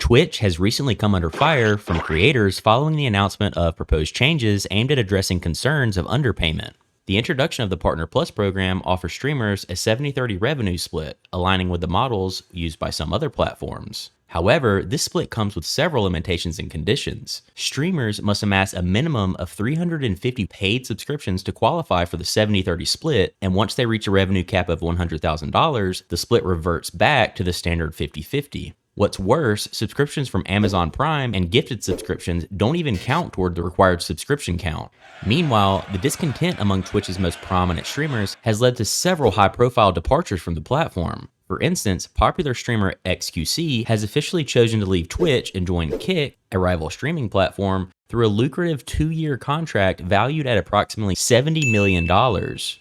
Twitch has recently come under fire from creators following the announcement of proposed changes aimed at addressing concerns of underpayment. The introduction of the Partner Plus program offers streamers a 70-30 revenue split, aligning with the models used by some other platforms. However, this split comes with several limitations and conditions. Streamers must amass a minimum of 350 paid subscriptions to qualify for the 70-30 split, and once they reach a revenue cap of $100,000, the split reverts back to the standard 50-50. What's worse, subscriptions from Amazon Prime and gifted subscriptions don't even count toward the required subscription count. Meanwhile, the discontent among Twitch's most prominent streamers has led to several high-profile departures from the platform. For instance, popular streamer XQC has officially chosen to leave Twitch and join Kick, a rival streaming platform, through a lucrative 2-year contract valued at approximately $70 million.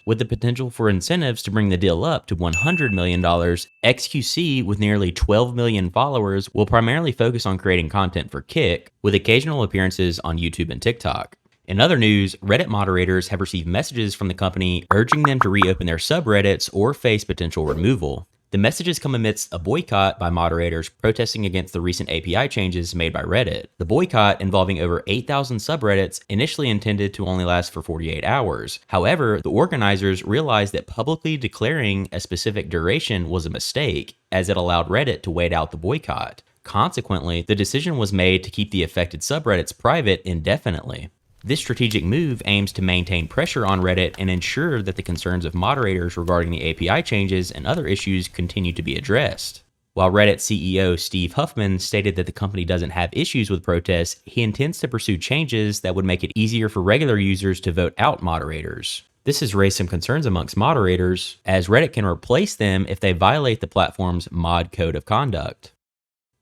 With the potential for incentives to bring the deal up to $100 million, XQC, with nearly 12 million followers, will primarily focus on creating content for Kick, with occasional appearances on YouTube and TikTok. In other news, Reddit moderators have received messages from the company urging them to reopen their subreddits or face potential removal. The messages come amidst a boycott by moderators protesting against the recent API changes made by Reddit. The boycott, involving over 8,000 subreddits, initially intended to only last for 48 hours. However, the organizers realized that publicly declaring a specific duration was a mistake, as it allowed Reddit to wait out the boycott. Consequently, the decision was made to keep the affected subreddits private indefinitely. This strategic move aims to maintain pressure on Reddit and ensure that the concerns of moderators regarding the API changes and other issues continue to be addressed. While Reddit CEO Steve Huffman stated that the company doesn't have issues with protests, he intends to pursue changes that would make it easier for regular users to vote out moderators. This has raised some concerns amongst moderators, as Reddit can replace them if they violate the platform's mod code of conduct.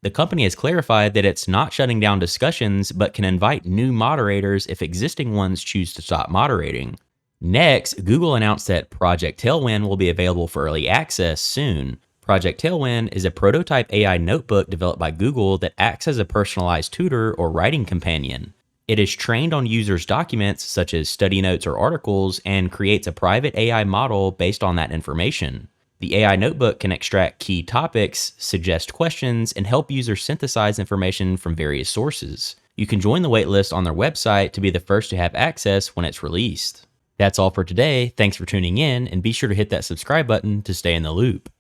The company has clarified that it's not shutting down discussions, but can invite new moderators if existing ones choose to stop moderating. Next, Google announced that Project Tailwind will be available for early access soon. Project Tailwind is a prototype AI notebook developed by Google that acts as a personalized tutor or writing companion. It is trained on users' documents such as study notes or articles and creates a private AI model based on that information. The AI notebook can extract key topics, suggest questions, and help users synthesize information from various sources. You can join the waitlist on their website to be the first to have access when it's released. That's all for today. Thanks for tuning in, and be sure to hit that subscribe button to stay in the loop.